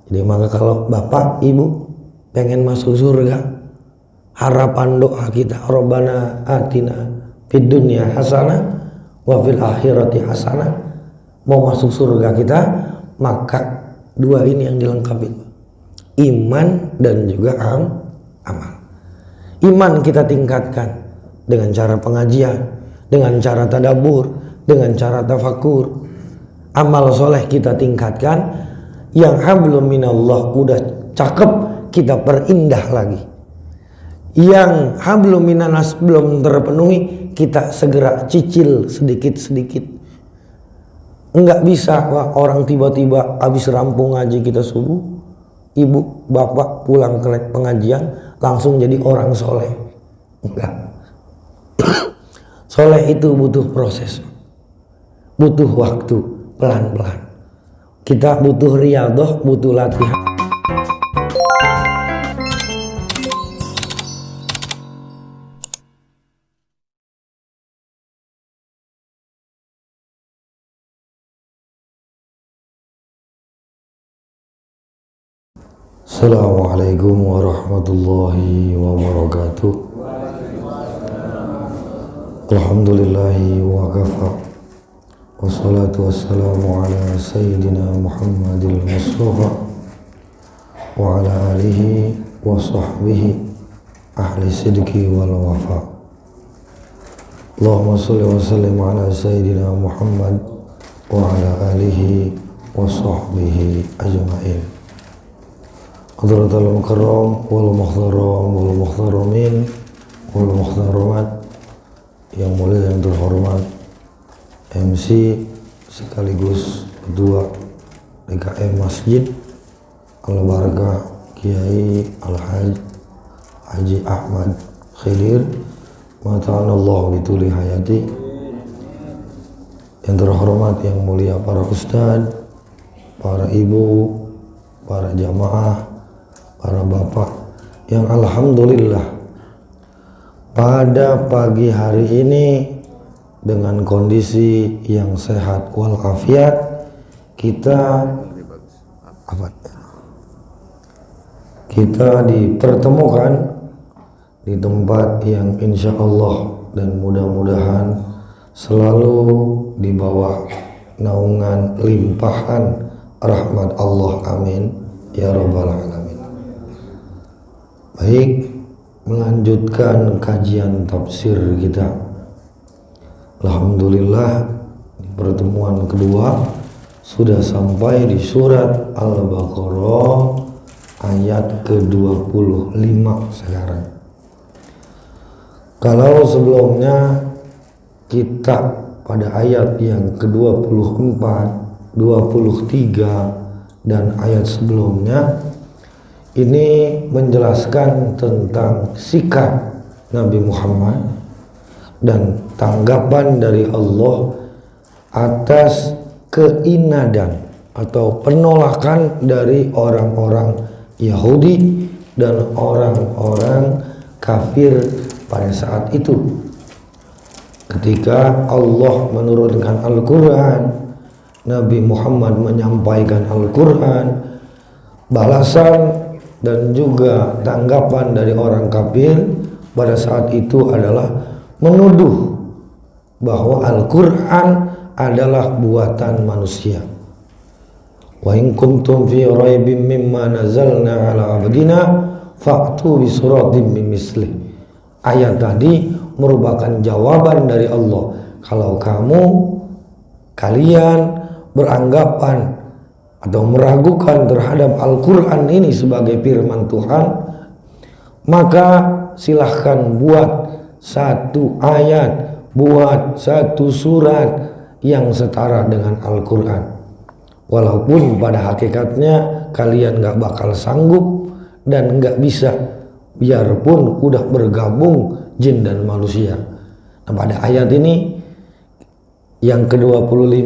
Jadi maka kalau bapak ibu pengen masuk surga, harapan doa kita Rabbana atina fid dunya hasanah wa fil akhirati hasanah. Mau masuk surga kita, maka dua ini yang dilengkapi, iman dan juga amal. Iman kita tingkatkan dengan cara pengajian, dengan cara tadabbur, dengan cara tafakur. Amal soleh kita tingkatkan. Yang hablum minallah udah cakep, kita perindah lagi. Yang hablum minanas belum terpenuhi, kita segera cicil sedikit-sedikit. Enggak bisa orang tiba-tiba habis rampung ngaji kita subuh, ibu bapak pulang ke pengajian langsung jadi orang soleh. Enggak. Soleh itu butuh proses, butuh waktu, pelan-pelan. Kita butuh riyadhah, butuh latihan. Assalamualaikum warahmatullahi wabarakatuh. Alhamdulillahi wa kafa. Wassalatu wassalamu ala sayyidina Muhammadil Mustafa wa ala alihi wa sahbihi ahli sidqi wal wafa. Allahumma salli wa sallim ala sayyidina Muhammad wa ala alihi wa sahbihi ajma'in. Hadratul mukarram wal muhtaram wal muhtaramin wal muhtaramat, yang mulia yang terhormat MC sekaligus ketua DKM Masjid Al-Barakah Kiai Al-Haj Haji Ahmad Khidir mata'anallahu bituli hayati, yang terhormat yang mulia para ustadz, para ibu, para jamaah, para bapak yang alhamdulillah pada pagi hari ini dengan kondisi yang sehat walafiat kita dipertemukan di tempat yang insya Allah dan mudah-mudahan selalu di bawah naungan limpahan rahmat Allah, amin ya rabbal alamin. Baik, melanjutkan kajian tafsir kita. Alhamdulillah di pertemuan kedua sudah sampai di surat Al-Baqarah ayat ke-25 sekarang. Kalau sebelumnya kita pada ayat yang ke-24, 23 dan ayat sebelumnya ini menjelaskan tentang sikap Nabi Muhammad dan tanggapan dari Allah atas keinadan atau penolakan dari orang-orang Yahudi dan orang-orang kafir pada saat itu. Ketika Allah menurunkan Al-Quran, Nabi Muhammad menyampaikan Al-Quran, balasan dan juga tanggapan dari orang kafir pada saat itu adalah menuduh bahwa Al-Quran adalah buatan manusia. Wa in kuntum fi raibin mimma nazalna ala abdina fa'tu bi suratin min mislih. Ayat tadi merupakan jawaban dari Allah. Kalau kalian beranggapan atau meragukan terhadap Al-Quran ini sebagai firman Tuhan, maka silahkan buat satu ayat, buat satu surat yang setara dengan Al-Quran. Walaupun pada hakikatnya kalian gak bakal sanggup dan gak bisa, biarpun udah bergabung jin dan manusia. Nah, pada ayat ini yang ke-25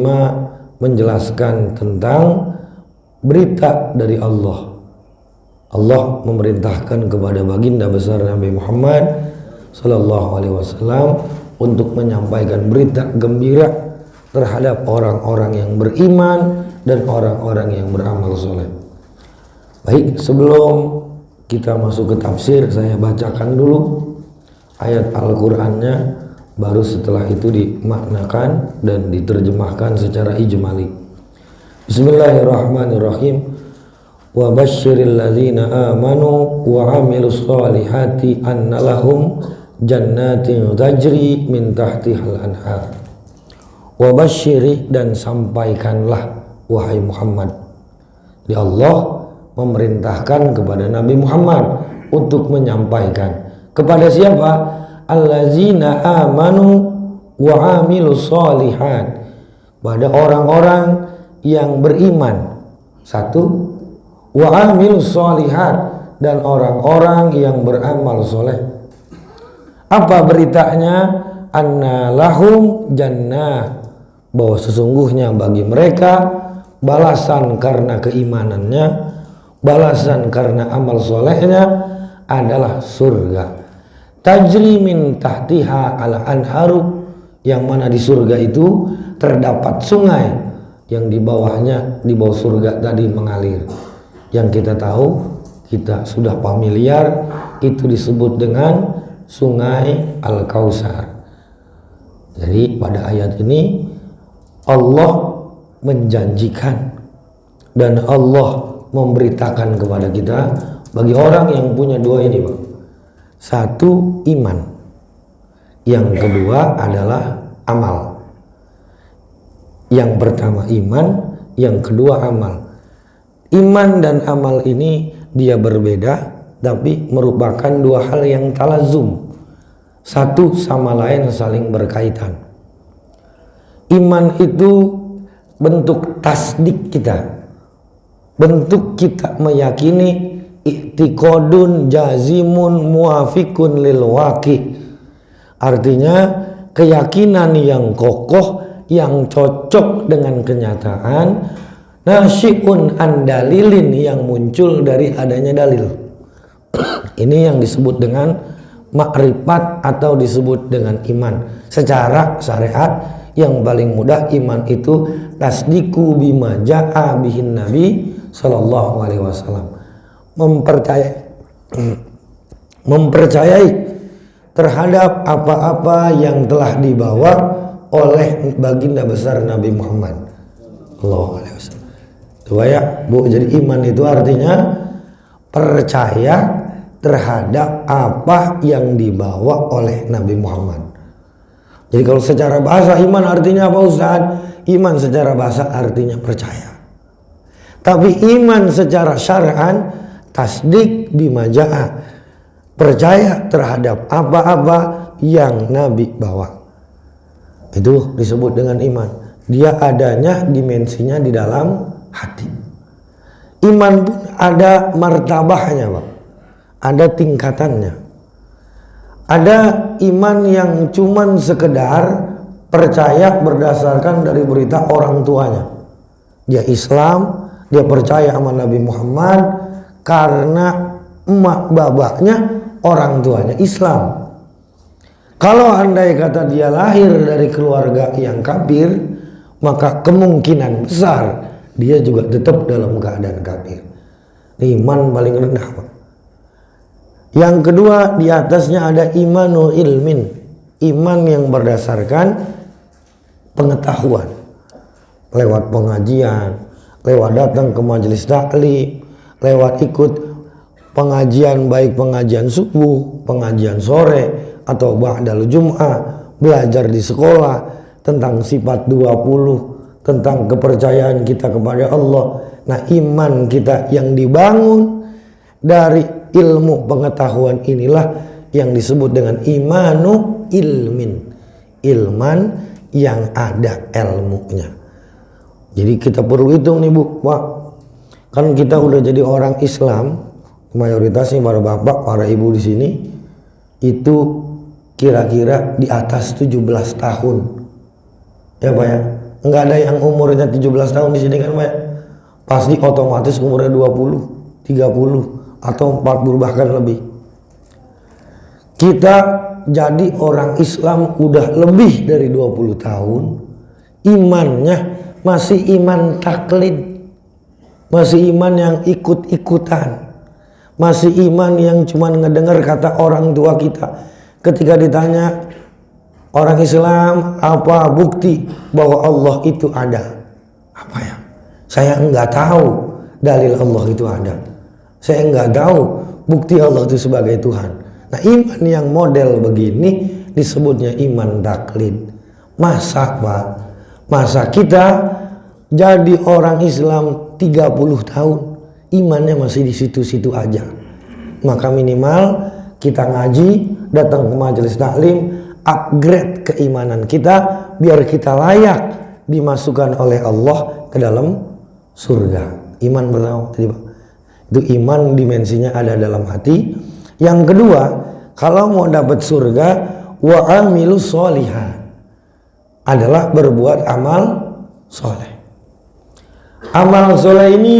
menjelaskan tentang berita dari Allah. Allah memerintahkan kepada baginda besar Nabi Muhammad Sallallahu Alaihi Wasallam untuk menyampaikan berita gembira terhadap orang-orang yang beriman dan orang-orang yang beramal soleh. Baik, sebelum kita masuk ke tafsir, saya bacakan dulu ayat Al-Qur'annya, baru setelah itu dimaknakan dan diterjemahkan secara ijmali. Bismillahirrahmanirrahim. Wa basyiril ladzina amanu wa 'amilus shalihati anna lahum jannatin tajri min tahtihal anhar. Wa basyiri, dan sampaikanlah wahai Muhammad. Di Allah memerintahkan kepada Nabi Muhammad untuk menyampaikan kepada siapa? Allazina amanu wa 'amilus shalihat, pada orang-orang yang beriman. Satu, wa 'amilus shalihat, dan orang-orang yang beramal soleh. Apa beritanya? Anna lahum jannah, bahwa sesungguhnya bagi mereka balasan karena keimanannya, balasan karena amal solehnya adalah surga. Tajri min tahtiha al anharu, yang mana di surga itu terdapat sungai yang di bawahnya, di bawah surga tadi mengalir. Yang kita tahu, kita sudah familiar, itu disebut dengan sungai Al-Kautsar. Jadi pada ayat ini Allah menjanjikan dan Allah memberitakan kepada kita, bagi orang yang punya dua ini, Bang. Satu, iman. Yang kedua adalah amal. Yang pertama iman, yang kedua amal. Iman dan amal ini dia berbeda, tapi merupakan dua hal yang talazum, satu sama lain saling berkaitan. Iman itu bentuk tasdik kita, bentuk kita meyakini, i'tiqadun jazimun muafikun lil waqi, artinya keyakinan yang kokoh, yang cocok dengan kenyataan, nasyi'un an dalilin, yang muncul dari adanya dalil. Ini yang disebut dengan makrifat atau disebut dengan iman. Secara syariat yang paling mudah, iman itu tasdiku bima ja'a bihin nabi sallallahu alaihi wasallam, mempercayai terhadap apa-apa yang telah dibawa oleh baginda besar Nabi Muhammad sallallahu alaihi wasallam. Tuh ya, Bu, jadi iman itu artinya percaya terhadap apa yang dibawa oleh Nabi Muhammad. Jadi kalau secara bahasa iman artinya apa, Ustaz? Iman secara bahasa artinya percaya. Tapi iman secara syar'an tasdik bima ja'a, percaya terhadap apa-apa yang Nabi bawa. Itu disebut dengan iman. Dia adanya dimensinya di dalam hati. Iman pun ada martabahnya, Bang. Ada tingkatannya. Ada iman yang cuman sekedar percaya berdasarkan dari berita orang tuanya. Dia Islam, dia percaya sama Nabi Muhammad karena emak babaknya, orang tuanya Islam. Kalau andai kata dia lahir dari keluarga yang kafir, maka kemungkinan besar dia juga tetap dalam keadaan kafir. Iman paling rendah, Pak. Yang kedua, di atasnya ada imanu ilmin, iman yang berdasarkan pengetahuan, lewat pengajian, lewat datang ke majelis taklim, lewat ikut pengajian, baik pengajian subuh, pengajian sore, atau ba'dal jum'ah, belajar di sekolah tentang sifat 20, tentang kepercayaan kita kepada Allah. Nah, iman kita yang dibangun dari ilmu pengetahuan inilah yang disebut dengan imanu ilmin, ilman yang ada ilmunya. Jadi kita perlu hitung nih, Bu, Pak. Kan kita udah jadi orang Islam, mayoritasnya para bapak, para ibu di sini itu kira-kira di atas 17 tahun. Ya, Pak ya. Enggak ada yang umurnya 17 tahun di sini kan, Pak. Pasti otomatis umurnya 20, 30 atau 40 bahkan lebih. Kita jadi orang Islam udah lebih dari 20 tahun, imannya masih iman taklid. masih iman yang ikut-ikutan, masih iman yang cuma ngedengar kata orang tua kita. Ketika ditanya orang Islam, apa bukti bahwa Allah itu ada? Apa ya? Saya enggak tahu dalil Allah itu ada. Saya enggak tahu bukti Allah itu sebagai Tuhan. Nah, iman yang model begini disebutnya iman taklid. Masa Pak? Masa kita jadi orang Islam 30 tahun imannya masih di situ-situ aja? Maka minimal kita ngaji, datang ke majelis taklim, upgrade keimanan kita biar kita layak dimasukkan oleh Allah ke dalam surga. Iman pertama tadi Pak, itu iman dimensinya ada dalam hati. Yang kedua, kalau mau dapat surga, wa amilus sholihah, adalah berbuat amal soleh. Amal soleh ini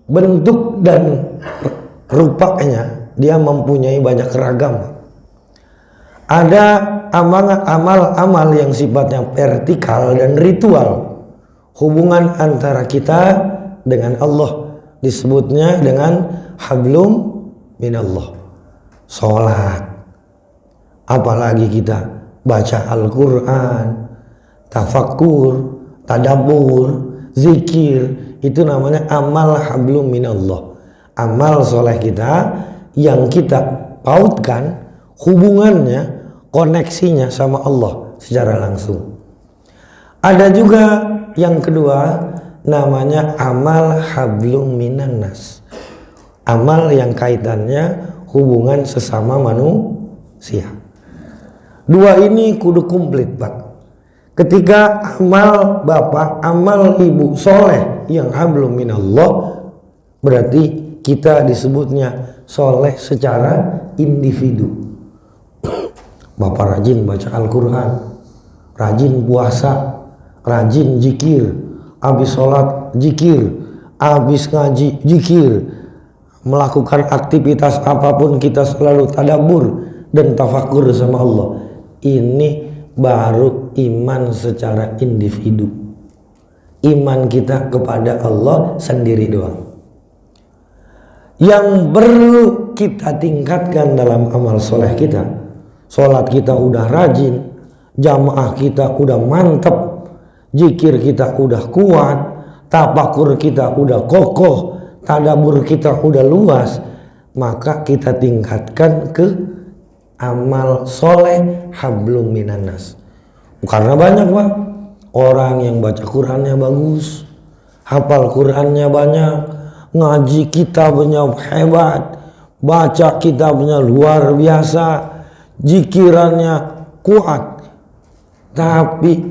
bentuk dan rupanya dia mempunyai banyak ragam. Ada amal-amal yang sifatnya vertikal dan ritual, hubungan antara kita dengan Allah, disebutnya dengan hablum minallah, sholat, apalagi kita baca Al-Quran, tafakkur, tadabbur, zikir, itu namanya amal hablum minallah, amal soleh kita yang kita pautkan hubungannya, koneksinya sama Allah secara langsung. Ada juga yang kedua namanya amal hablum minannas, amal yang kaitannya hubungan sesama manusia. Dua ini kudu komplit Pak. Ketika amal bapak, amal ibu soleh yang hablum minallah, berarti kita disebutnya soleh secara individu. Bapak rajin baca Al-Quran, rajin puasa, rajin zikir, habis sholat zikir, habis ngaji zikir, melakukan aktivitas apapun kita selalu tadabbur dan tafakur sama Allah. Ini baru iman secara individu, iman kita kepada Allah sendiri doang. Yang perlu kita tingkatkan dalam amal soleh kita, sholat kita udah rajin, jamaah kita udah mantep, zikir kita udah kuat, tafakur kita udah kokoh, tadabbur kita udah luas, maka kita tingkatkan ke amal soleh hablum minannas. Karena banyak Pak orang yang baca Qurannya bagus, hafal Qurannya banyak, ngaji kitabnya hebat, baca kitabnya luar biasa, zikirannya kuat, tapi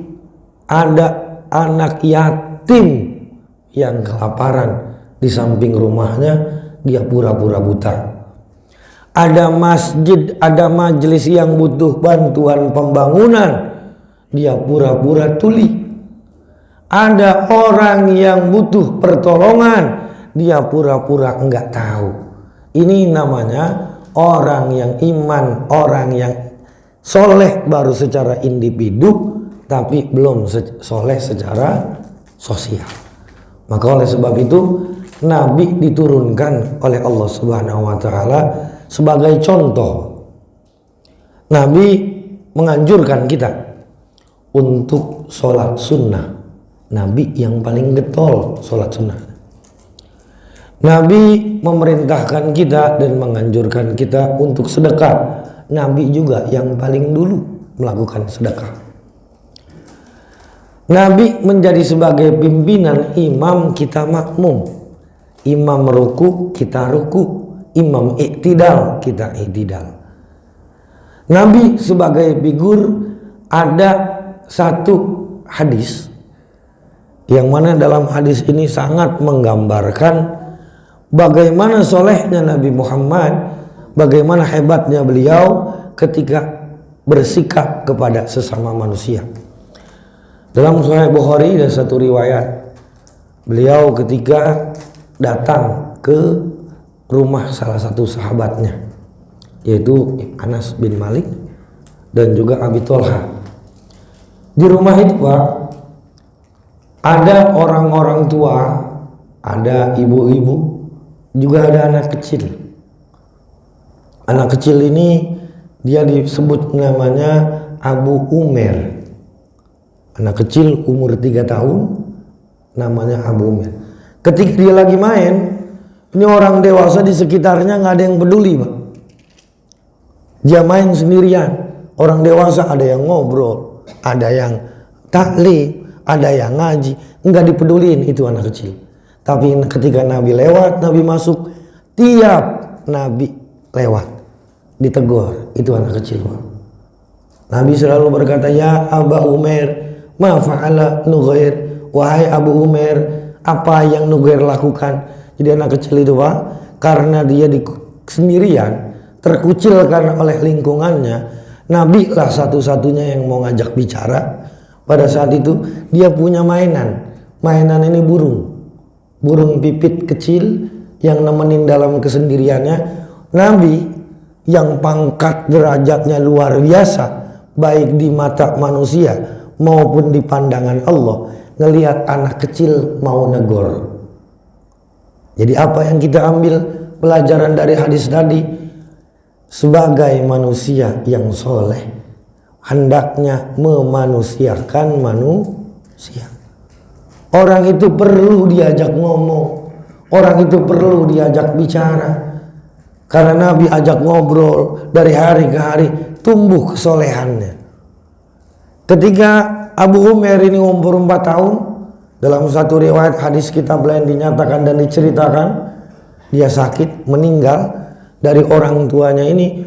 ada anak yatim yang kelaparan di samping rumahnya, dia pura-pura buta. Ada masjid, ada majelis yang butuh bantuan pembangunan, dia pura-pura tuli. Ada orang yang butuh pertolongan, dia pura-pura enggak tahu. Ini namanya orang yang iman, orang yang soleh baru secara individu, tapi belum soleh secara sosial. Maka oleh sebab itu Nabi diturunkan oleh Allah Subhanahu wa Ta'ala sebagai contoh. Nabi menganjurkan kita untuk sholat sunnah. Nabi yang paling getol sholat sunnah. Nabi memerintahkan kita dan menganjurkan kita untuk sedekah. Nabi juga yang paling dulu melakukan sedekah. Nabi menjadi sebagai pimpinan, imam kita makmum. Imam ruku kita ruku, imam iktidal kita iktidal. Nabi sebagai figur, ada satu hadis yang mana dalam hadis ini sangat menggambarkan bagaimana solehnya Nabi Muhammad, bagaimana hebatnya beliau ketika bersikap kepada sesama manusia. Dalam Sahih Bukhari ada satu riwayat, beliau ketika datang ke rumah salah satu sahabatnya, yaitu Anas bin Malik dan juga Abi Thalha. Di rumah itu Pak, ada orang-orang tua, ada ibu-ibu, juga ada anak kecil. Anak kecil ini dia disebut namanya Abu Umair. Anak kecil umur 3 tahun namanya Abu Umair. Ketika dia lagi main, ini orang dewasa di sekitarnya nggak ada yang peduli, Pak. Dia main sendirian. Orang dewasa ada yang ngobrol, ada yang taklim, ada yang ngaji, nggak dipedulin itu anak kecil. Tapi ketika Nabi lewat, Nabi masuk, tiap Nabi lewat ditegur, itu anak kecil, Pak. Nabi selalu berkata, ya Aba Umair, ma fa'ala Nugair, wahai Abu Umair, apa yang Nugair lakukan? Jadi anak kecil itu, Pak, karena dia sendirian, terkucilkan oleh lingkungannya, Nabi lah satu-satunya yang mau ngajak bicara. Pada saat itu dia punya mainan. Mainan ini burung pipit kecil yang nemenin dalam kesendiriannya. Nabi yang pangkat derajatnya luar biasa, baik di mata manusia maupun di pandangan Allah, ngelihat anak kecil mau negor. Jadi apa yang kita ambil pelajaran dari hadis tadi? Sebagai manusia yang soleh, hendaknya memanusiakan manusia. Orang itu perlu diajak ngomong, orang itu perlu diajak bicara. Karena Nabi ajak ngobrol dari hari ke hari, tumbuh kesolehannya. Ketika Abu Umair ini umur 4 tahun, dalam satu riwayat hadis kitab lain dinyatakan dan diceritakan, dia sakit, meninggal. Dari orang tuanya ini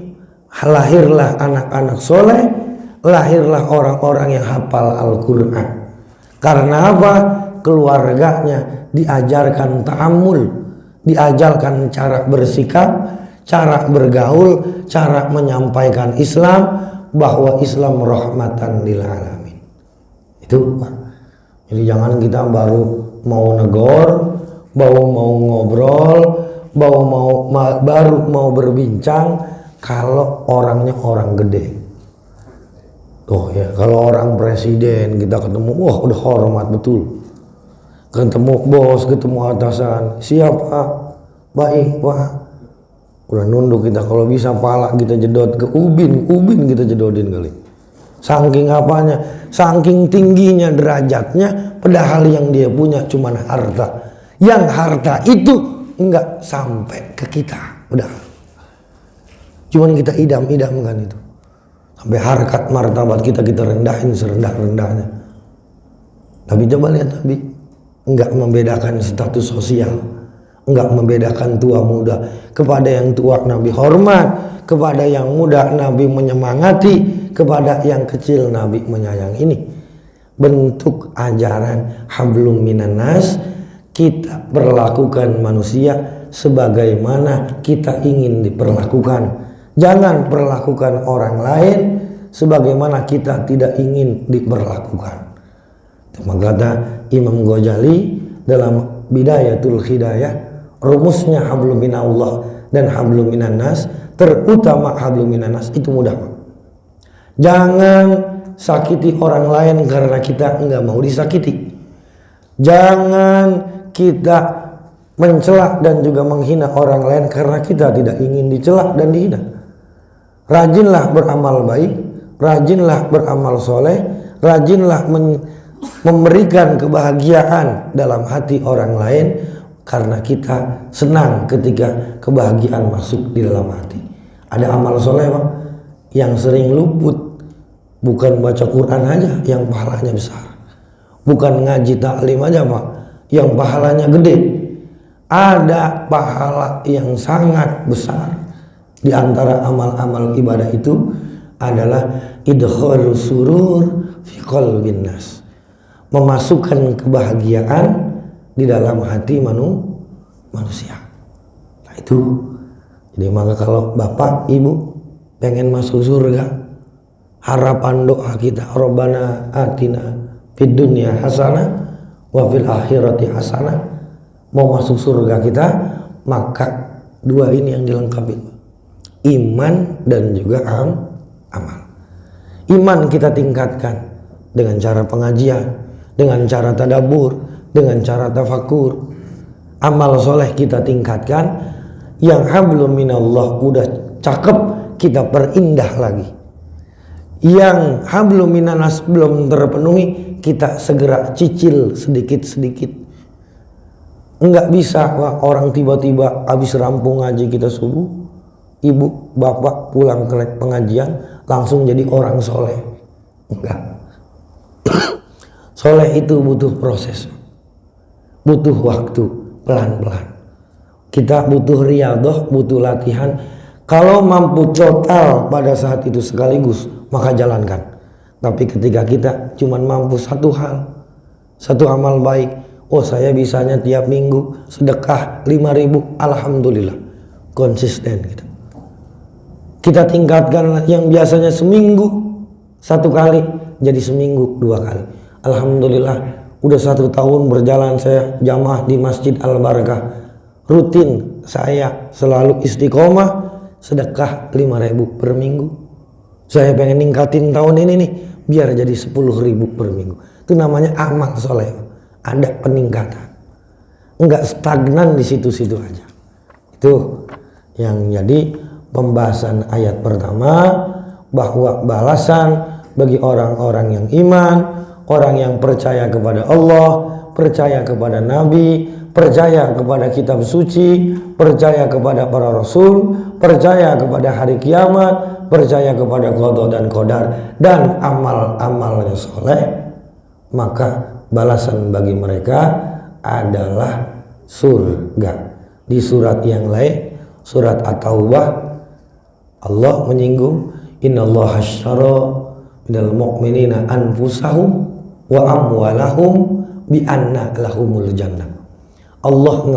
lahirlah anak-anak soleh, lahirlah orang-orang yang hafal Al-Quran. Karena apa? Keluarganya diajarkan ta'amul, diajarkan cara bersikap, cara bergaul, cara menyampaikan Islam, bahwa Islam rahmatan lil alamin. Itu, Pak. Jadi jangan kita baru mau negor, baru mau ngobrol, baru mau berbincang kalau orangnya orang gede. Oh ya, kalau orang presiden kita ketemu, wah udah hormat betul. Ketemu bos, ketemu atasan, siapa? Baik, Pak. Udah nunduk kita, kalau bisa pala kita jedot ke ubin kita jedotin kali. Saking apanya? Saking tingginya derajatnya, padahal yang dia punya cuman harta. Yang harta itu enggak sampai ke kita, udah. Cuman kita idam-idamkan itu. Sampai harkat martabat kita rendahin serendah-rendahnya. Tapi coba lihat Nabi, enggak membedakan status sosial, enggak membedakan tua muda. Kepada yang tua Nabi hormat, kepada yang muda Nabi menyemangati, kepada yang kecil Nabi menyayangi. Ini bentuk ajaran hablum minan nas. Kita perlakukan manusia sebagaimana kita ingin diperlakukan. Jangan perlakukan orang lain sebagaimana kita tidak ingin diperlakukan. Itu kata Imam Ghazali dalam Bidayatul Hidayah, rumusnya hablum minallah dan hablum minan nas, terutama hablum minan nas itu mudah. Jangan sakiti orang lain karena kita enggak mau disakiti. Jangan kita mencela dan juga menghina orang lain karena kita tidak ingin dicela dan dihina. Rajinlah beramal baik, rajinlah beramal soleh, rajinlah memberikan kebahagiaan dalam hati orang lain, karena kita senang ketika kebahagiaan masuk di dalam hati. Ada amal soleh, Pak, yang sering luput. Bukan baca Quran aja yang pahalanya besar, bukan ngaji taklim aja, Pak, yang pahalanya gede. Ada pahala yang sangat besar. Di antara amal-amal ibadah itu adalah idkhalus surur fi qalbin nas, memasukkan kebahagiaan di dalam hati manusia. Nah itu. Jadi maka kalau bapak ibu pengen masuk surga, harapan doa kita, Rabbana atina fid dunya hasanah wa fil akhirati hasanah. Mau masuk surga kita, maka dua ini yang dilengkapi, iman dan juga amal. Iman kita tingkatkan dengan cara pengajian, dengan cara tadabbur, dengan cara tafakur. amal soleh kita tingkatkan, yang hablum minallah udah cakep kita perindah lagi, yang hablum minanas belum terpenuhi kita segera cicil sedikit-sedikit. Enggak bisa orang tiba-tiba habis rampung ngaji kita subuh, ibu bapak pulang ke pengajian langsung jadi orang soleh. Enggak. Soleh itu butuh proses, butuh waktu, pelan-pelan. Kita butuh riyadhah, butuh latihan. Kalau mampu total pada saat itu sekaligus, maka jalankan. Tapi ketika kita cuma mampu satu hal, satu amal baik, oh saya bisanya tiap minggu sedekah 5.000, alhamdulillah, konsisten gitu. Kita tingkatkan yang biasanya seminggu satu kali jadi seminggu 2 kali. Alhamdulillah, udah 1 tahun berjalan saya jamaah di Masjid Al-Barakah. Rutin saya selalu istiqomah sedekah 5.000 per minggu. Saya pengen ningkatin tahun ini nih biar jadi 10.000 per minggu. Itu namanya amal soleh. Ada peningkatan. Enggak stagnan di situ-situ aja. Itu yang jadi pembahasan ayat pertama, bahwa balasan bagi orang-orang yang iman, orang yang percaya kepada Allah, percaya kepada Nabi, percaya kepada kitab suci, percaya kepada para rasul, percaya kepada hari kiamat, percaya kepada qada dan qadar, dan amal-amalnya soleh, maka balasan bagi mereka adalah surga. Di surat yang lain, surat At-Taubah, Allah menyinggung innallaha ashtara minal mu'minina anfusahum wa amwalahum bi anna lahumul jannah. Allah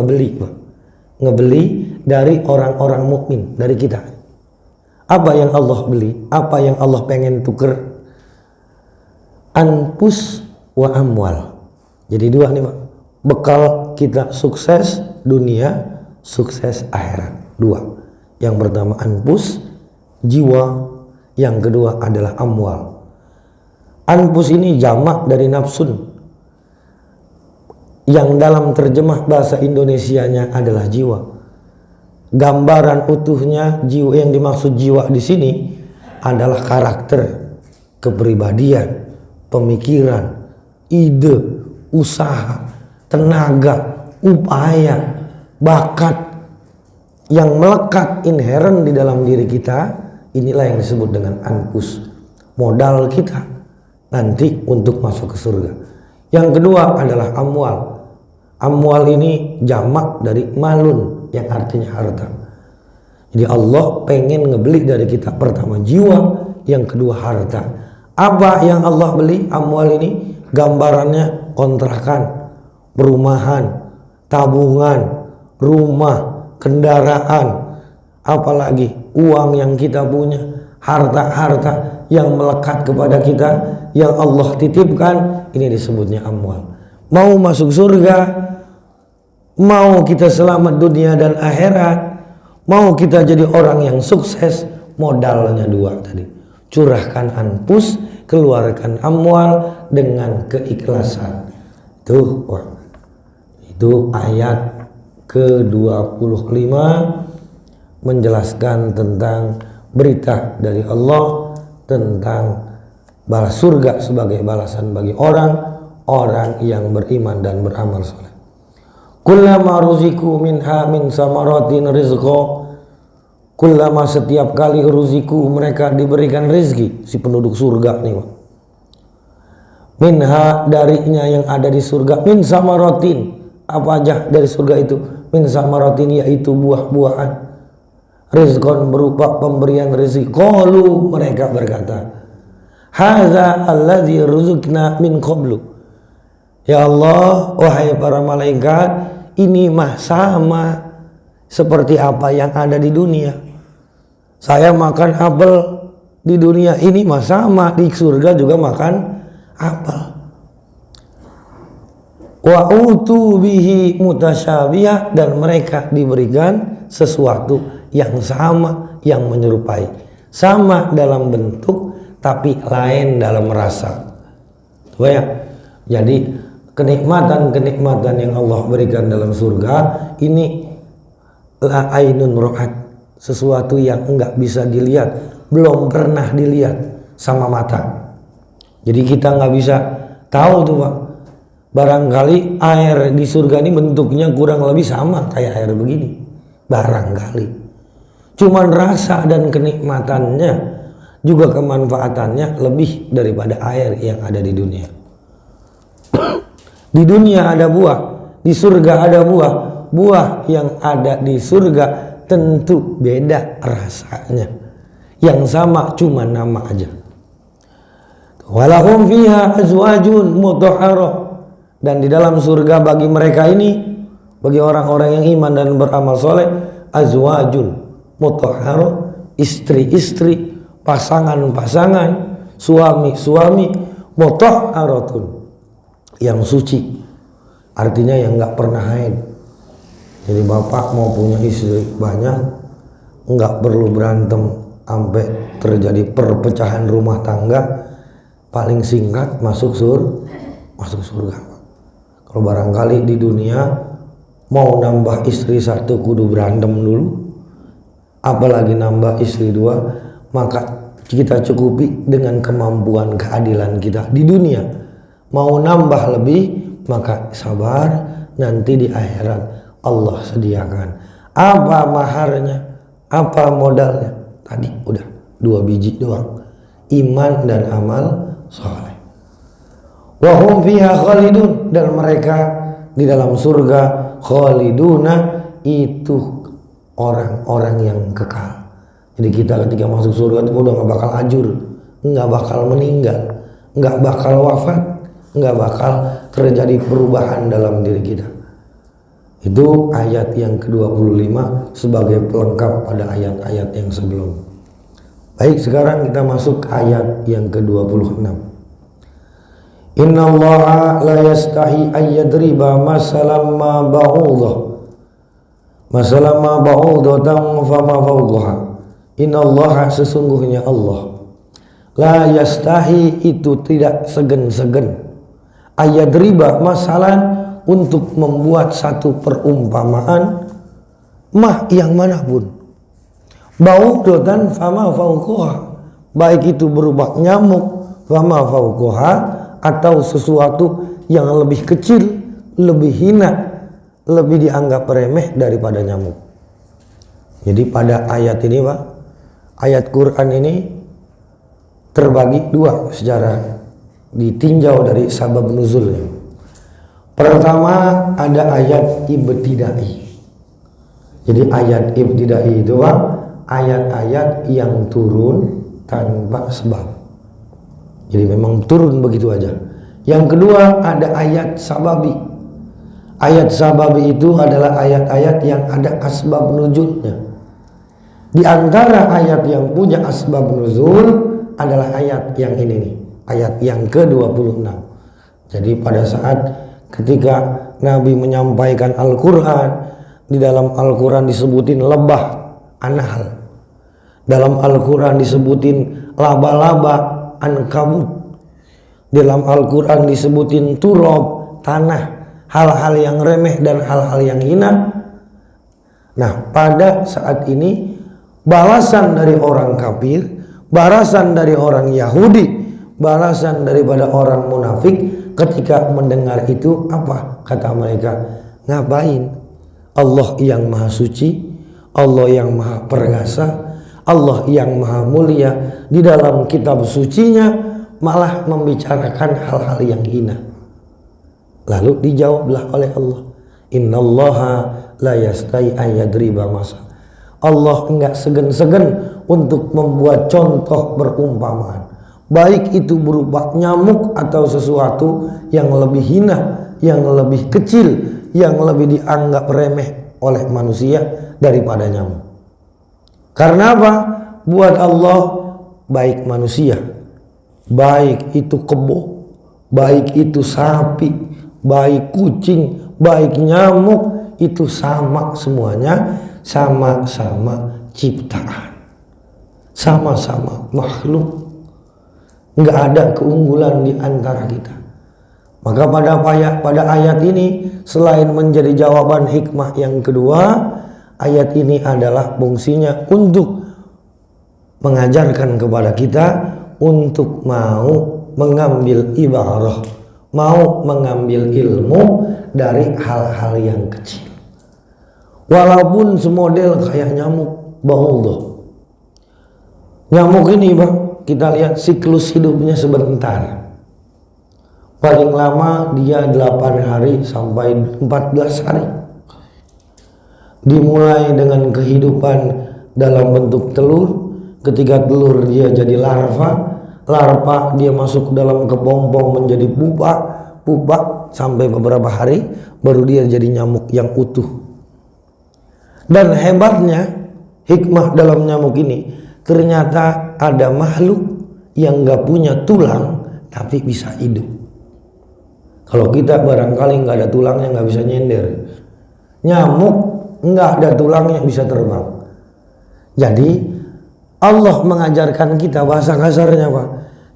ngebeli dari orang-orang mukmin, dari kita. Apa yang Allah beli? Apa yang Allah pengen tuker? Anfus wa amwal. Jadi 2 nih Pak. Bekal kita sukses dunia, sukses akhirat. 2. Yang pertama anfus, jiwa. Yang kedua adalah amwal. Anfus ini jamak dari nafsun, yang dalam terjemah bahasa Indonesianya adalah jiwa. Gambaran utuhnya jiwa, yang dimaksud jiwa di sini adalah karakter, kepribadian, pemikiran, ide, usaha, tenaga, upaya, bakat yang melekat inheren di dalam diri kita. Inilah yang disebut dengan anfus, modal kita nanti untuk masuk ke surga. Yang kedua adalah amwal. Amwal ini jamak dari malun yang artinya harta. Jadi Allah pengen ngebeli dari kita, pertama jiwa, yang kedua harta. Apa yang Allah beli? Amwal ini gambarannya kontrakan, perumahan, tabungan, rumah, kendaraan, apalagi uang yang kita punya, harta-harta yang melekat kepada kita, yang Allah titipkan, ini disebutnya amwal. Mau masuk surga, mau kita selamat dunia dan akhirat, mau kita jadi orang yang sukses, modalnya 2 tadi. Curahkan anfus, keluarkan amwal dengan keikhlasan. Itu ayat ke-25 menjelaskan tentang berita dari Allah tentang balas surga sebagai balasan bagi orang yang beriman dan beramal soleh. Kullama ruziku minha min samaratin rizqa, kullama setiap kali ruziku mereka diberikan rezeki, si penduduk surga nih Pak. Minha darinya yang ada di surga, min samaratin, apa aja dari surga itu, min samaratin yaitu buah-buahan, rizqan berupa pemberian rezeki. Qalu mereka berkata, hadza alladzi ruzukna min qablu. Ya Allah, wahai para malaikat, ini mah sama seperti apa yang ada di dunia. Saya makan apel di dunia ini mah sama, di surga juga makan apel. Wa utu bihi mutasyabiha, dan mereka diberikan sesuatu yang sama, yang menyerupai. Sama dalam bentuk tapi lain dalam rasa. Tuh ya. Jadi kenikmatan-kenikmatan yang Allah berikan dalam surga ini la ainun ra'at, sesuatu yang enggak bisa dilihat, belum pernah dilihat sama mata. Jadi kita nggak bisa tahu tuh Pak, barangkali air di surga ini bentuknya kurang lebih sama kayak air begini, barangkali. Cuman rasa dan kenikmatannya juga kemanfaatannya lebih daripada air yang ada di dunia. Di dunia ada buah, di surga ada buah. Buah yang ada di surga tentu beda rasanya. Yang sama cuma nama aja. Walahum fiha azwajun mutahharah, dan di dalam surga bagi mereka ini, bagi orang-orang yang iman dan beramal soleh, azwajun mutahharah, istri-istri, pasangan-pasangan, suami-suami, mutahharatun, yang suci, artinya yang nggak pernah haid. Jadi bapak mau punya istri banyak, nggak perlu berantem sampai terjadi perpecahan rumah tangga. Paling singkat masuk surga. Kalau barangkali di dunia mau nambah istri satu kudu berantem dulu, apalagi nambah istri dua, maka kita cukupi dengan kemampuan keadilan kita di dunia. Mau nambah lebih, maka sabar, nanti di akhirat Allah sediakan. Apa maharnya? Apa modalnya? Tadi udah 2 biji doang, iman dan amal soleh. Wa hum fiha khalidun, dan mereka di dalam surga khaliduna, itu orang-orang yang kekal. Jadi kita ketika masuk surga itu udah gak bakal ajur, gak bakal meninggal, gak bakal wafat, gak bakal terjadi perubahan dalam diri kita. Itu ayat yang ke-25 sebagai pelengkap pada ayat-ayat yang sebelum. Baik, sekarang kita masuk ke ayat yang ke-26. Innallaha la yastahi ayyadriba masalam ma ba'udah masalam ma ba'udatan fama fawqaha. Innallaha, sesungguhnya Allah, la yastahi, itu tidak segan-segan, ayyadriba, masalan, untuk membuat satu perumpamaan, mah yang manapun, ba'udatan fama fawqaha, baik itu berupa nyamuk, fama fawqaha, atau sesuatu yang lebih kecil, lebih hina, lebih dianggap remeh daripada nyamuk. Jadi pada ayat ini Pak, ayat Quran ini terbagi dua secara ditinjau dari sabab nuzulnya. Pertama ada ayat ibtidai. Jadi ayat ibtidai itu Pak, ayat-ayat yang turun tanpa sebab. Jadi memang turun begitu aja. Yang kedua ada ayat sababi. Ayat sababi itu adalah ayat-ayat yang ada asbab nuzulnya. Di antara ayat yang punya asbab nuzul adalah ayat yang ini nih, ayat yang ke-26. Jadi pada saat ketika Nabi menyampaikan Al-Quran, di dalam Al-Quran disebutin lebah, anhal. Dalam Al-Quran disebutin laba-laba, ankabut. Dalam Al-Quran disebutin turab, tanah, hal-hal yang remeh dan hal-hal yang hina. Nah, pada saat ini balasan dari orang kafir, balasan dari orang Yahudi, balasan daripada orang munafik ketika mendengar itu apa? Kata mereka, ngapain? Allah yang maha suci, Allah yang maha perkasa, Allah yang maha mulia, di dalam kitab sucinya malah membicarakan hal-hal yang hina. Lalu dijawablah oleh Allah, innallaha la yastai ayyadriba masal. Allah enggak segan-segan untuk membuat contoh perumpamaan, baik itu berupa nyamuk atau sesuatu yang lebih hina, yang lebih kecil, yang lebih dianggap remeh oleh manusia daripada nyamuk. Karena apa? Buat Allah, baik manusia, baik itu kebo, baik itu sapi, baik kucing, baik nyamuk, itu sama semuanya, sama-sama ciptaan, sama-sama makhluk. Nggak ada keunggulan di antara kita. Maka pada ayat ini selain menjadi jawaban hikmah yang kedua, ayat ini adalah fungsinya untuk mengajarkan kepada kita untuk mau mengambil ibarah, mau mengambil ilmu dari hal-hal yang kecil. Walaupun semodel kayak nyamuk bauldoh. Nyamuk ini Bang, kita lihat siklus hidupnya sebentar. Paling lama dia 8 hari sampai 14 hari. Dimulai dengan kehidupan dalam bentuk telur. Ketika telur dia jadi larva dia masuk ke dalam kepompong menjadi pupa sampai beberapa hari baru dia jadi nyamuk yang utuh. Dan hebatnya hikmah dalam nyamuk ini, ternyata ada makhluk yang gak punya tulang tapi bisa hidup. Kalau kita barangkali gak ada tulangnya gak bisa nyender. Nyamuk gak ada tulangnya bisa terbang. Jadi Allah mengajarkan kita bahasa kasarnya Pak,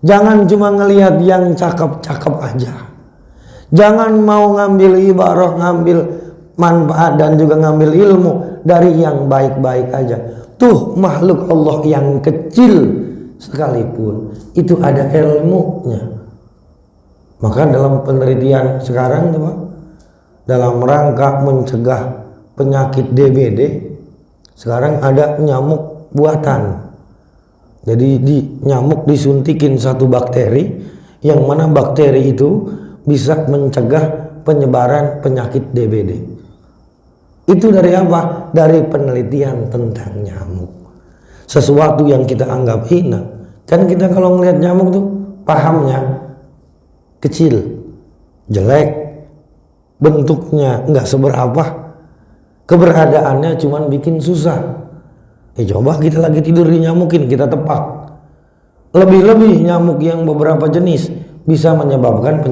jangan cuma ngelihat yang cakep-cakep aja. Jangan mau ngambil ibarah, ngambil manfaat dan juga ngambil ilmu dari yang baik-baik aja. Tuh makhluk Allah yang kecil sekalipun itu ada ilmunya. Maka dalam penelitian sekarang tuh Pak, dalam rangka mencegah penyakit DBD, sekarang ada nyamuk buatan. Jadi nyamuk disuntikin satu bakteri, yang mana bakteri itu bisa mencegah penyebaran penyakit DBD. Itu dari apa? Dari penelitian tentang nyamuk. Sesuatu yang kita anggap hina. Kan kita kalau ngelihat nyamuk tuh pahamnya kecil, jelek, bentuknya nggak seberapa, keberadaannya cuman bikin susah. Coba kita lagi tidur dinyamukin, kita tepak. Lebih-lebih nyamuk yang beberapa jenis bisa menyebabkan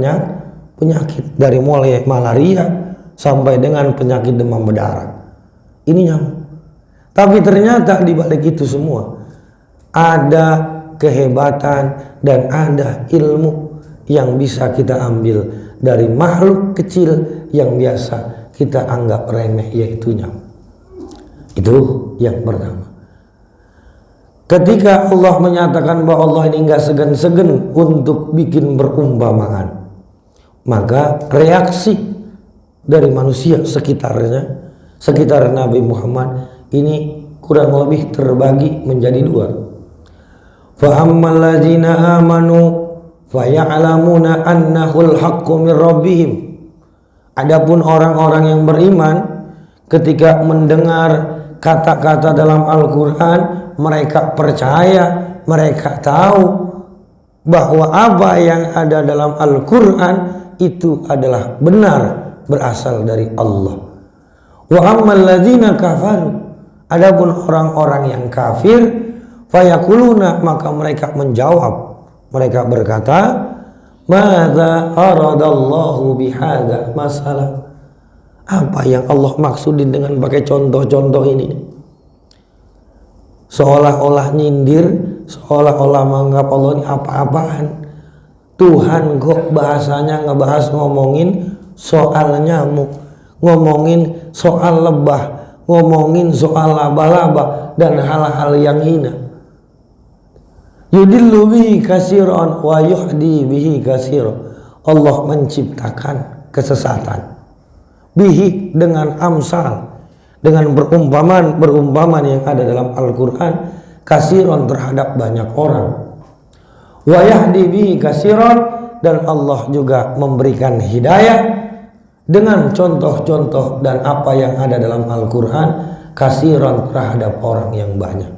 penyakit dari mulai malaria sampai dengan penyakit demam berdarah. Ini nyamuk. Tapi ternyata di balik itu semua ada kehebatan dan ada ilmu yang bisa kita ambil dari makhluk kecil yang biasa kita anggap remeh, yaitu nyamuk. Itu yang pertama. Ketika Allah menyatakan bahwa Allah ini enggak segan-segan untuk bikin perumpamaan, maka reaksi dari manusia sekitarnya, sekitar Nabi Muhammad ini kurang lebih terbagi menjadi dua. Fa ammal ladzina amanu fa ya'lamuna annahul haqqu min rabbihim. Adapun orang-orang yang beriman ketika mendengar kata-kata dalam Al-Quran, mereka percaya, mereka tahu bahwa apa yang ada dalam Al-Quran itu adalah benar berasal dari Allah. Wa ammal ladzina kafaru, adapun orang-orang yang kafir, fayaquluna, maka mereka menjawab, mereka berkata, madza aradallahu bihadza masalah. Apa yang Allah maksudin dengan pakai contoh-contoh ini? Seolah-olah nyindir, seolah-olah menganggap Allah ini apa-apaan. Tuhan kok bahasanya ngebahas ngomongin soal nyamuk, ngomongin soal lebah, ngomongin soal laba-laba dan hal-hal yang hina. Yudillu bihi katsiran wa yuhdi bihi katsiran. Allah menciptakan kesesatan bihi dengan amsal, dengan berumpamaan yang ada dalam Al-Quran, kasiron terhadap banyak orang. Wa yahdi bihi kasiron, dan Allah juga memberikan hidayah dengan contoh-contoh dan apa yang ada dalam Al-Quran, kasiron terhadap orang yang banyak.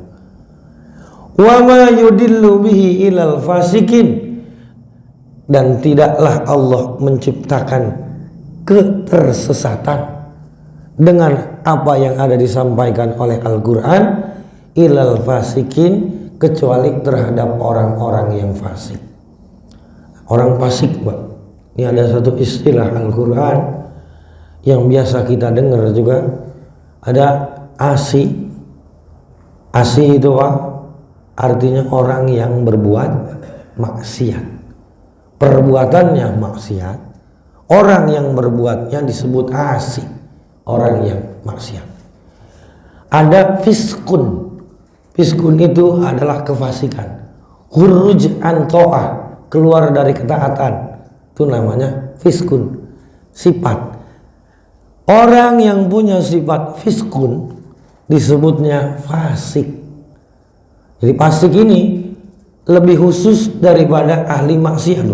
Wa ma yudillu bihi ilal fasikin, dan tidaklah Allah menciptakan ketersesatan dengan apa yang ada disampaikan oleh Al-Quran ilal fasikin, kecuali terhadap orang-orang yang fasik. Orang fasik, Pak, ini ada satu istilah Al-Quran yang biasa kita dengar juga, ada asi. Asi itu Pak, artinya orang yang berbuat maksiat, perbuatannya maksiat, Orang yang berbuatnya disebut asi, orang yang maksiat. Ada fiskun. Fiskun itu adalah kefasikan. Khuruj an ta'ah, keluar dari ketaatan. Itu namanya fiskun. Sifat. Orang yang punya sifat fiskun disebutnya fasik. Jadi fasik ini lebih khusus daripada ahli maksiat.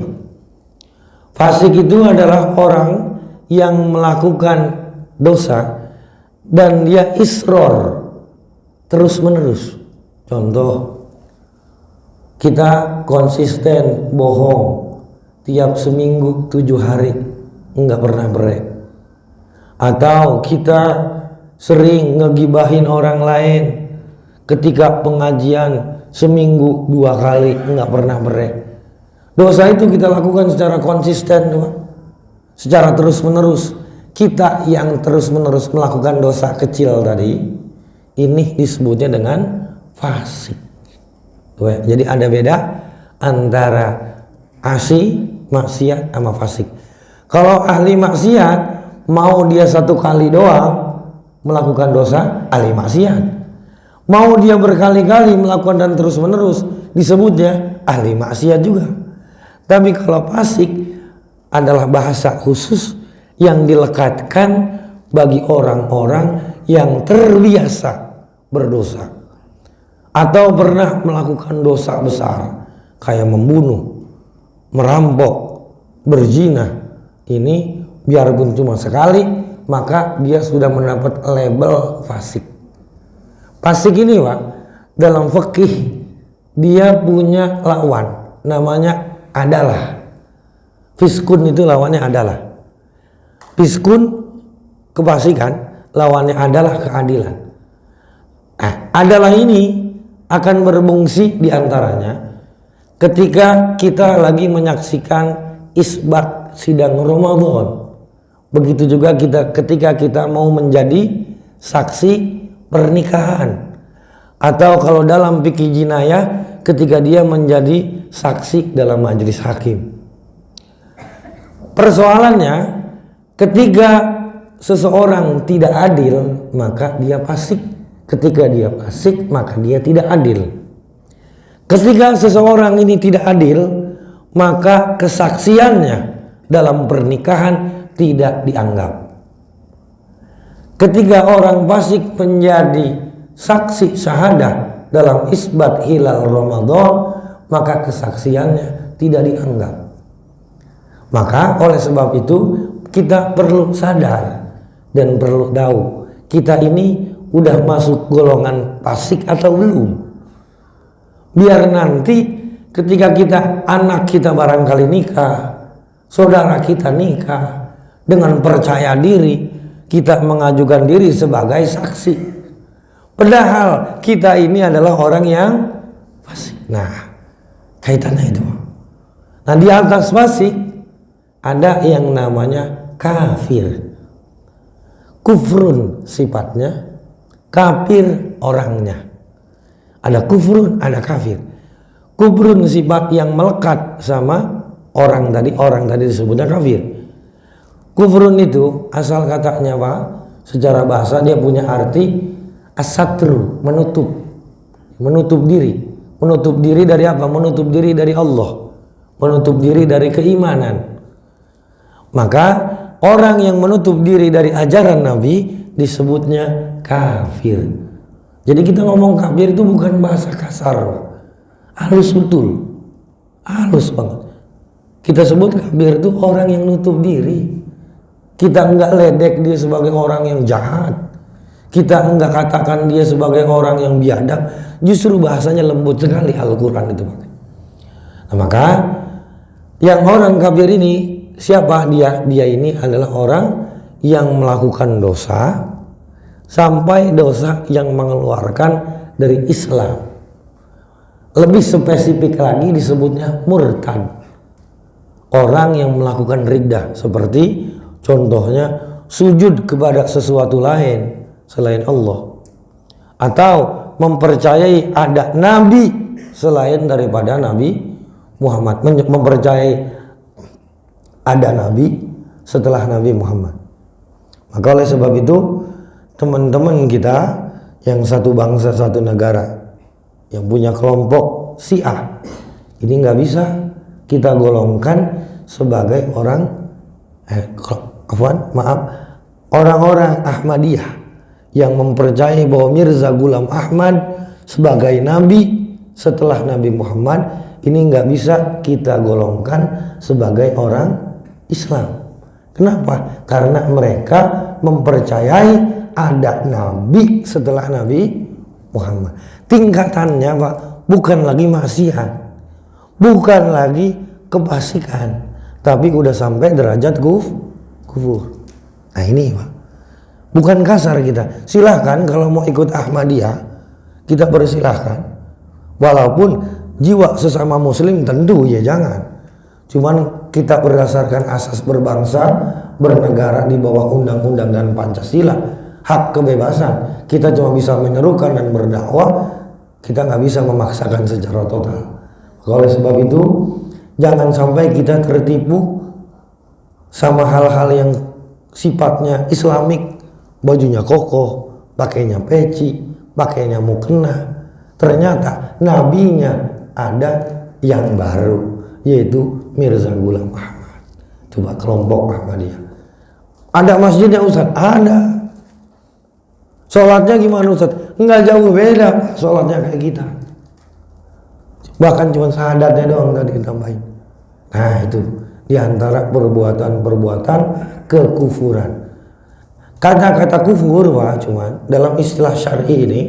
Fasik itu adalah orang yang melakukan dosa dan dia isror terus menerus. Contoh, kita konsisten bohong tiap seminggu 7 hari enggak pernah break, atau kita sering ngegibahin orang lain ketika pengajian seminggu 2 kali enggak pernah break. Dosa itu kita lakukan secara konsisten, secara terus menerus. Kita yang terus menerus melakukan dosa kecil tadi, ini disebutnya dengan fasik. Jadi ada beda antara asi, maksiat sama fasik. Kalau ahli maksiat mau dia 1 kali doang melakukan dosa, ahli maksiat. Mau dia berkali-kali melakukan dan terus menerus, disebutnya ahli maksiat juga. Tapi kalau fasik adalah bahasa khusus yang dilekatkan bagi orang-orang yang terbiasa berdosa atau pernah melakukan dosa besar kayak membunuh, merampok, berzina. Ini biarpun cuma sekali, maka dia sudah mendapat label fasik. Fasik ini, Pak, dalam fikih dia punya lawan, namanya adalah. Fiskun itu lawannya adalah. Fiskun kefasikan, lawannya adalah keadilan. Adalah ini akan berfungsi diantaranya ketika kita lagi menyaksikan isbat sidang Ramadan. Begitu juga ketika kita mau menjadi saksi pernikahan, atau kalau dalam fikih jinayah ketika dia menjadi saksi dalam majelis hakim. Persoalannya ketika seseorang tidak adil, maka dia fasik. Ketika dia fasik, maka dia tidak adil. Ketika seseorang ini tidak adil, maka kesaksiannya dalam pernikahan tidak dianggap. Ketika orang fasik menjadi saksi syahadah dalam isbat hilal Ramadan, maka kesaksiannya tidak dianggap. Maka oleh sebab itu kita perlu sadar dan perlu tahu kita ini udah masuk golongan fasik atau belum. Biar nanti ketika anak kita barangkali nikah, saudara kita nikah, dengan percaya diri kita mengajukan diri sebagai saksi, padahal kita ini adalah orang yang fasik. Nah, kaitannya itu. Nah, di atas fasik ada yang namanya kafir. Kufrun sifatnya, kafir orangnya. Ada kufrun, ada kafir. Kufrun sifat yang melekat sama orang tadi disebutnya kafir. Kufrun itu asal katanya, Pak, secara bahasa dia punya arti as-satru, menutup diri. Menutup diri dari apa? Menutup diri dari Allah, menutup diri dari keimanan. Maka orang yang menutup diri dari ajaran Nabi disebutnya kafir. Jadi kita ngomong kafir itu bukan bahasa kasar, halus betul, halus banget. Kita sebut kafir itu orang yang nutup diri. Kita enggak ledek dia sebagai orang yang jahat, kita enggak katakan dia sebagai orang yang biadab. Justru bahasanya lembut sekali Al-Quran itu. Nah, maka yang orang kafir ini siapa dia? Dia ini adalah orang yang melakukan dosa sampai dosa yang mengeluarkan dari Islam. Lebih spesifik lagi disebutnya murtad. Orang yang melakukan riddah, seperti contohnya sujud kepada sesuatu lain selain Allah, atau mempercayai ada nabi selain daripada Nabi Muhammad, mempercayai ada nabi setelah Nabi Muhammad. Maka oleh sebab itu teman-teman kita yang satu bangsa satu negara yang punya kelompok Syiah ini nggak bisa kita golongkan sebagai orang-orang Ahmadiyah yang mempercayai bahwa Mirza Ghulam Ahmad sebagai nabi setelah Nabi Muhammad ini nggak bisa kita golongkan sebagai orang Islam. Kenapa? Karena mereka mempercayai ada nabi setelah Nabi Muhammad. Tingkatannya Pak bukan lagi maksiat, bukan lagi kefasikan, tapi udah sampai derajat kufur. Nah ini Pak, bukan kasar kita. Silahkan kalau mau ikut Ahmadiyah, kita persilahkan. Walaupun jiwa sesama muslim tentu ya jangan. Cuman kita berdasarkan asas berbangsa, bernegara di bawah undang-undang dan Pancasila, hak kebebasan. Kita cuma bisa menyerukan dan berdakwah, kita nggak bisa memaksakan secara total. Oleh sebab itu, jangan sampai kita tertipu sama hal-hal yang sifatnya Islamik, bajunya kokoh, pakainya peci, pakainya mukena. Ternyata nabinya ada yang baru, yaitu Mirza Ghulam Ahmad. Coba kelompok Ahmadiyah. Ada masjidnya Ustaz? Ada. Sholatnya gimana Ustaz? Enggak jauh beda sholatnya kayak kita. Bahkan cuma syahadatnya doang tadi ditambahin. Nah itu diantara perbuatan-perbuatan kekufuran. Kata-kata kufur Pak, cuman dalam istilah syar'i ini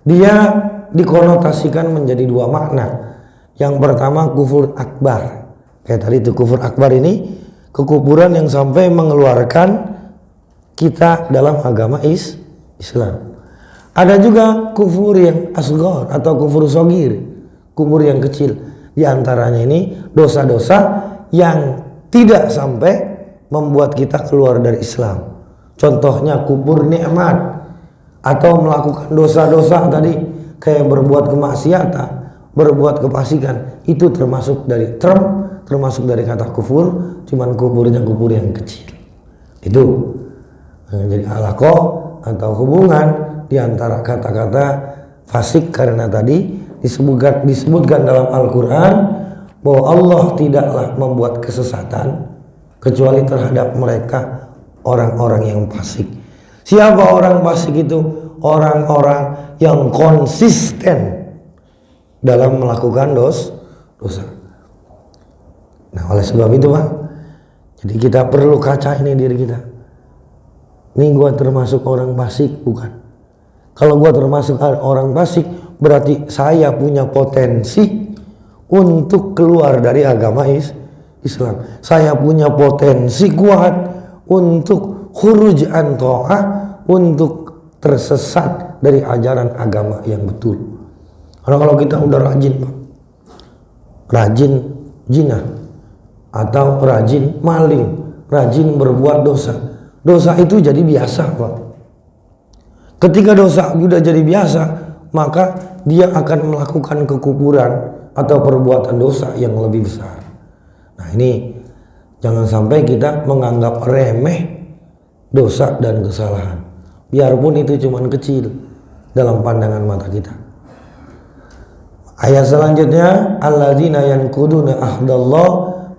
dia dikonotasikan menjadi dua makna. Yang pertama kufur akbar. Kayak tadi itu kufur akbar ini kekufuran yang sampai mengeluarkan kita dalam agama Islam. Ada juga kufur yang asghar atau kufur shogir, kufur yang kecil. Di antaranya ini dosa-dosa yang tidak sampai membuat kita keluar dari Islam. Contohnya kufur nikmat atau melakukan dosa-dosa tadi kayak berbuat kemaksiatan, berbuat kefasikan, itu termasuk dari kata kufur, cuman kuburnya kufur yang kecil. Itu jadi alaqah atau hubungan di antara kata-kata fasik, karena tadi disebutkan dalam Al-Quran bahwa Allah tidaklah membuat kesesatan kecuali terhadap mereka orang-orang yang fasik. Siapa orang fasik itu? Orang-orang yang konsisten dalam melakukan dosa. Nah oleh sebab itu Pak, jadi kita perlu kaca ini diri kita. Ini gua termasuk orang fasik bukan? Kalau gua termasuk orang fasik, berarti saya punya potensi untuk keluar dari agama Islam. Saya punya potensi kuat untuk khuruj an ta'ah, untuk tersesat dari ajaran agama yang betul. Karena kalau kita udah rajin Pak, rajin zina atau rajin maling, rajin berbuat dosa, dosa itu jadi biasa Pak. Ketika dosa sudah jadi biasa, maka dia akan melakukan kekufuran atau perbuatan dosa yang lebih besar. Nah ini jangan sampai kita menganggap remeh dosa dan kesalahan, biarpun itu cuma kecil dalam pandangan mata kita. Ayat selanjutnya, alladzina yanquduna ahdallah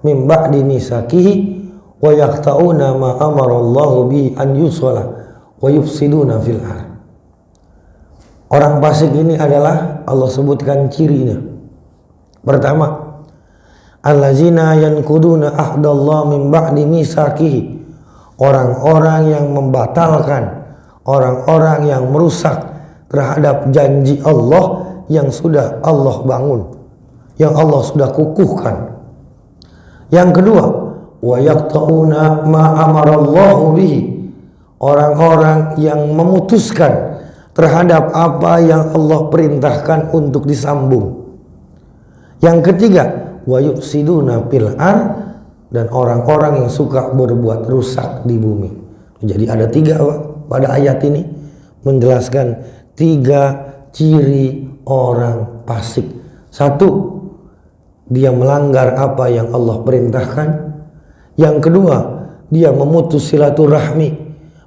min ba'di misakihi wa yaqta'una ma amarallahu bi an yusala wa yufsiduna fil ardh. Orang fasik ini adalah Allah sebutkan cirinya. Pertama, alladzina yanquduna ahdallah min ba'di misakihi, orang-orang yang membatalkan, orang-orang yang merusak terhadap janji Allah yang sudah Allah bangun, yang Allah sudah kukuhkan. Yang kedua, wa yaqta'una ma amarallahu bihi, orang-orang yang memutuskan terhadap apa yang Allah perintahkan untuk disambung. Yang ketiga, wa yufsiduna fil ardh, dan orang-orang yang suka berbuat rusak di bumi. Jadi ada tiga pada ayat ini menjelaskan tiga ciri orang fasik. Satu, dia melanggar apa yang Allah perintahkan. Yang kedua, dia memutus silaturahmi,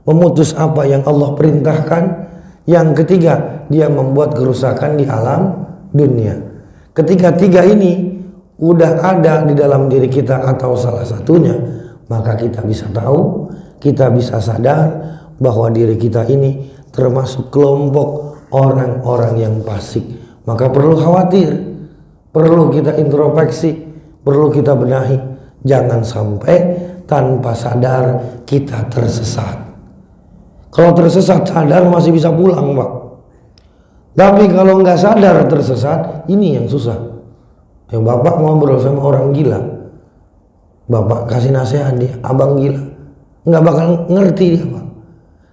memutus apa yang Allah perintahkan. Yang ketiga, dia membuat kerusakan di alam dunia. Ketika tiga ini udah ada di dalam diri kita atau salah satunya, maka kita bisa tahu, kita bisa sadar bahwa diri kita ini termasuk kelompok orang-orang yang fasik. Maka perlu khawatir, perlu kita introspeksi, perlu kita benahi. Jangan sampai tanpa sadar kita tersesat. Kalau tersesat sadar masih bisa pulang, Pak. Tapi kalau nggak sadar tersesat, ini yang susah. Yang Bapak ngobrol sama orang gila, Bapak kasih nasihat dia, abang gila, nggak bakal ngerti dia, Pak.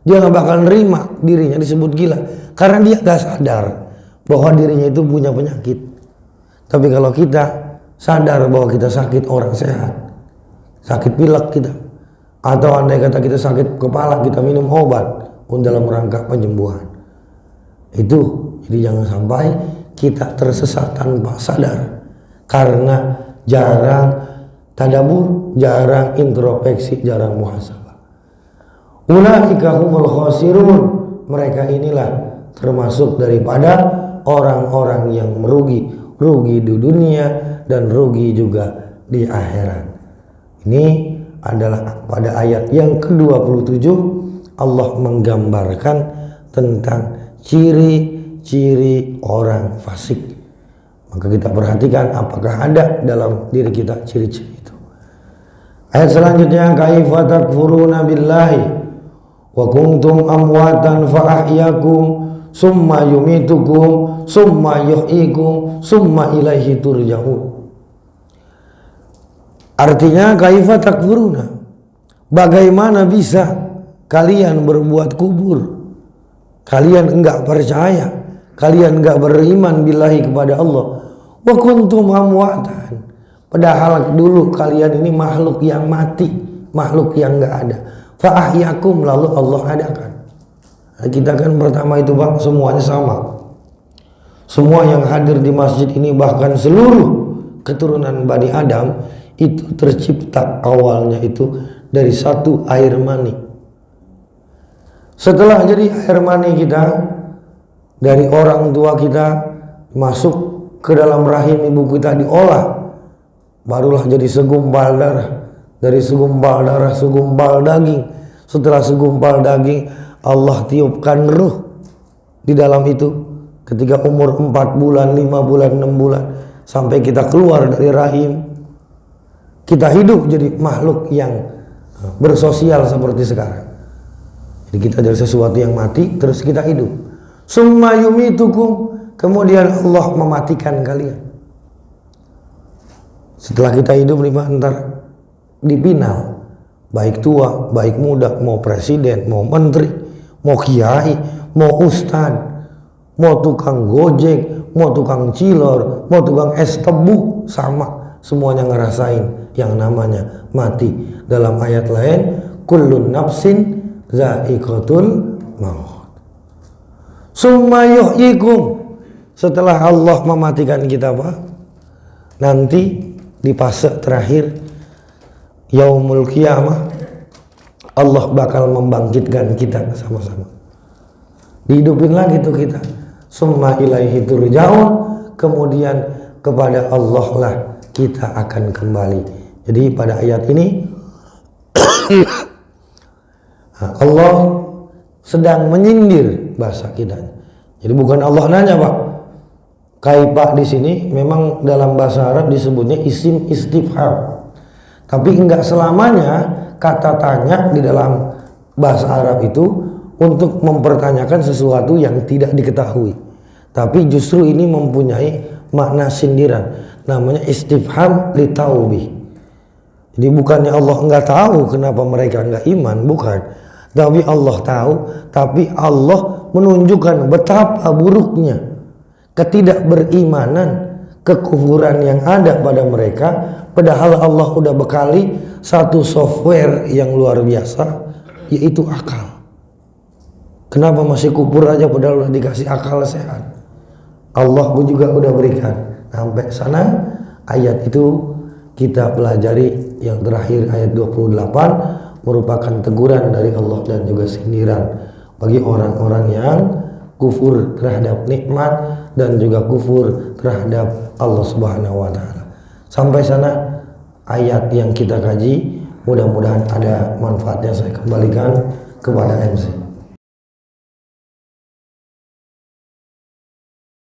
Dia nggak bakal nerima dirinya disebut gila karena dia nggak sadar bahwa dirinya itu punya penyakit. Tapi kalau kita sadar bahwa kita sakit, orang sehat, sakit pilek kita, atau andai kata kita sakit kepala, kita minum obat dalam rangka penyembuhan. Itu jadi jangan sampai kita tersesat tanpa sadar karena jarang tadabbur, jarang introspeksi, jarang muhasabah. Ulaika humul khasirun, mereka inilah termasuk daripada orang-orang yang merugi, rugi di dunia dan rugi juga di akhirat. Ini adalah pada ayat yang ke-27 Allah menggambarkan tentang ciri-ciri orang fasik. Maka kita perhatikan apakah ada dalam diri kita ciri-ciri itu. Ayat selanjutnya, kaifa takfuruna billahi wa kuntum amwatan fa ahyakum summa yumitukum summa yuhyikum summa ilaihi turja'un. Artinya kaifa takfuruna, bagaimana bisa kalian berbuat kubur, kalian enggak percaya, kalian enggak beriman billahi kepada Allah, wa kuntum amwatan, padahal dulu kalian ini makhluk yang mati, makhluk yang enggak ada, fa ahyakum, lalu Allah adakan. Nah, kita kan pertama itu Pak, semuanya sama, semua yang hadir di masjid ini bahkan seluruh keturunan Bani Adam itu tercipta awalnya itu dari satu air mani. Setelah jadi air mani kita dari orang tua kita masuk ke dalam rahim ibu kita, diolah, barulah jadi segumpal darah. Dari segumpal darah, segumpal daging. Setelah segumpal daging, Allah tiupkan ruh di dalam itu ketika umur 4 bulan, 5 bulan, 6 bulan, sampai kita keluar dari rahim. Kita hidup jadi makhluk yang bersosial seperti sekarang. Jadi kita dari sesuatu yang mati terus kita hidup. Summa yumitukum, kemudian Allah mematikan kalian. Setelah kita hidup ntar dipinal, baik tua, baik muda, mau presiden, mau menteri, mau kiai, mau ustad, mau tukang gojek, mau tukang cilor, mau tukang es tebu, sama, semuanya ngerasain yang namanya mati. Dalam ayat lain, kullun nafsin za'iqatul maut. Summa yuhyikum, setelah Allah mematikan kita Pak, nanti di fase terakhir yaumul qiyamah, Allah bakal membangkitkan kita sama-sama, dihidupin lagi tuh kita. Summa ilaihi turja'un, kemudian kepada Allah lah kita akan kembali. Jadi pada ayat ini Allah sedang menyindir bahasa kita. Jadi bukan Allah nanya Pak. Kaifa di sini memang dalam bahasa Arab disebutnya isim istifham. Tapi enggak selamanya kata tanya di dalam bahasa Arab itu untuk mempertanyakan sesuatu yang tidak diketahui. Tapi justru ini mempunyai makna sindiran. Namanya istifham li taubih. Jadi bukannya Allah enggak tahu kenapa mereka enggak iman, bukan. Tapi Allah tahu, tapi Allah menunjukkan betapa buruknya ketidakberimanan, kekufuran yang ada pada mereka, padahal Allah udah bekali satu software yang luar biasa, yaitu akal. Kenapa masih kufur aja padahal udah dikasih akal sehat? Allah pun juga udah berikan. Sampai sana ayat itu kita pelajari yang terakhir ayat 28, merupakan teguran dari Allah dan juga sindiran bagi orang-orang yang kufur terhadap nikmat dan juga kufur terhadap Allah Subhanahu wa taala. Sampai sana ayat yang kita kaji, mudah-mudahan ada manfaatnya. Saya kembalikan kepada MC.